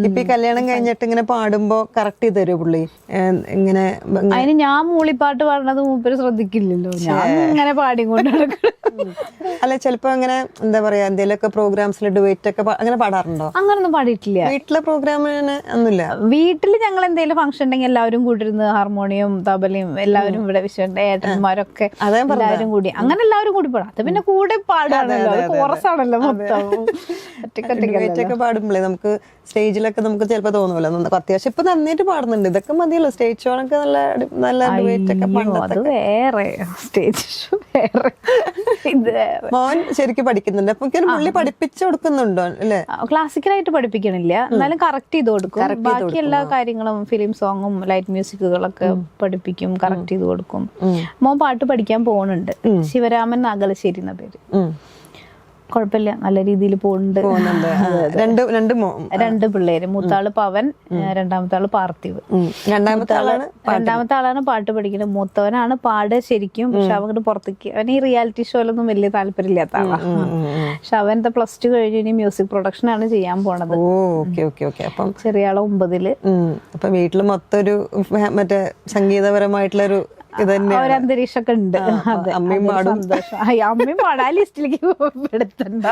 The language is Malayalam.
ഇപ്പൊ ഈ കല്യാണം കഴിഞ്ഞിട്ട് ഇങ്ങനെ പാടുമ്പോ കറക്റ്റ് ചെയ്ത് തരും പുള്ളി ഇങ്ങനെ? അതിന് ഞാൻ മൂളിപ്പാട്ട് പാടുന്നത് മൂപ്പര് ശ്രദ്ധിക്കില്ലല്ലോ, ഞാൻ ഇങ്ങനെ പാടിക്കൊണ്ട് നടക്കും. അല്ല ചിലപ്പോ അങ്ങനെ എന്താ പറയാ എന്തെങ്കിലുമൊക്കെ പ്രോഗ്രാംസിൽ ഡുവേറ്റ് ഒക്കെ അങ്ങനെ പാടാറുണ്ടോ? അങ്ങനൊന്നും പാടിയിട്ടില്ല. വീട്ടിലെ പ്രോഗ്രാമിന് ഒന്നുമില്ല? വീട്ടില് ഞങ്ങൾ എന്തെങ്കിലും ഫംഗ്ഷൻ ഉണ്ടെങ്കിൽ എല്ലാവരും കൂടിയിരുന്ന് ഹാർമോണിയം തബലയും എല്ലാവരും ഇവിടെ വിശ്വന്റെ ഏട്ടന്മാരൊക്കെ എല്ലാവരും കൂടി അങ്ങനെ എല്ലാവരും കൂടി പാടാം. അത് പിന്നെ കൂടെ പാടാണല്ലോ, അത് കോറസാണല്ലോ മൊത്തം. ഒക്കെ പാടുമ്പോഴേ നമുക്ക് സ്റ്റേജിലൊക്കെ നമുക്ക് ചിലപ്പോ തോന്നുമല്ലോ അത്യാവശ്യം ഇപ്പൊ നന്നായിട്ട് പാടുന്നുണ്ട്, ഇതൊക്കെ മതിയല്ലോ സ്റ്റേജ് ഷോ ഒക്കെ നല്ല നല്ല ഡുവേറ്റ് ഒക്കെ. അത് വേറെ സ്റ്റേജ് ഷോ വേറെ. ഇത് മോൻ ശരിക്കും പഠിക്കുന്നുണ്ട്, അപ്പൊ പുള്ളി പഠിപ്പിച്ചു കൊടുക്കുന്നുണ്ടോ? അല്ലേ, ക്ലാസിക്കലായിട്ട് പഠിപ്പിക്കണില്ല, എന്നാലും കറക്റ്റ് ചെയ്ത് കൊടുക്കും. ബാക്കി എല്ലാ കാര്യങ്ങളും ഫിലിം സോങ്ങും ലൈറ്റ് മ്യൂസിക്കുകളൊക്കെ പഠിപ്പിക്കും, കറക്റ്റ് ചെയ്ത് കൊടുക്കും. മോൻ പാട്ട് പഠിക്കാൻ പോകുന്നുണ്ട്, ശിവരാമൻ നാഗലശ്ശേരി എന്ന പേര്. കുഴപ്പമില്ല, നല്ല രീതിയിൽ പോകുന്നുണ്ട്. രണ്ട് പിള്ളേര്, മൂത്താള് പവൻ, രണ്ടാമത്തെ ആള് പാർത്ഥിവ്. രണ്ടാമത്തെ ആളാണ് പാട്ട് പഠിക്കുന്നത്. മൂത്തവനാണ് പാട് ശരിക്കും, പക്ഷെ അവൻ പുറത്തേക്ക്, അവൻ ഈ റിയാലിറ്റി ഷോയിലൊന്നും വലിയ താല്പര്യമില്ലാത്ത ആളാണ്. പക്ഷെ അവൻ +2 കഴിഞ്ഞ് ഇനി മ്യൂസിക് പ്രൊഡക്ഷൻ ആണ് ചെയ്യാൻ പോണത്. അപ്പം ചെറിയ ആള് 9ല്. അപ്പൊ വീട്ടില് മൊത്തം ഒരു മറ്റേ സംഗീതപരമായിട്ടുള്ളൊരു ഒരന്തരീക്ഷമൊക്കെ ഉണ്ട്. അമ്മയും പാടും, ആ ലിസ്റ്റിലേക്ക് പെടുത്തണ്ട.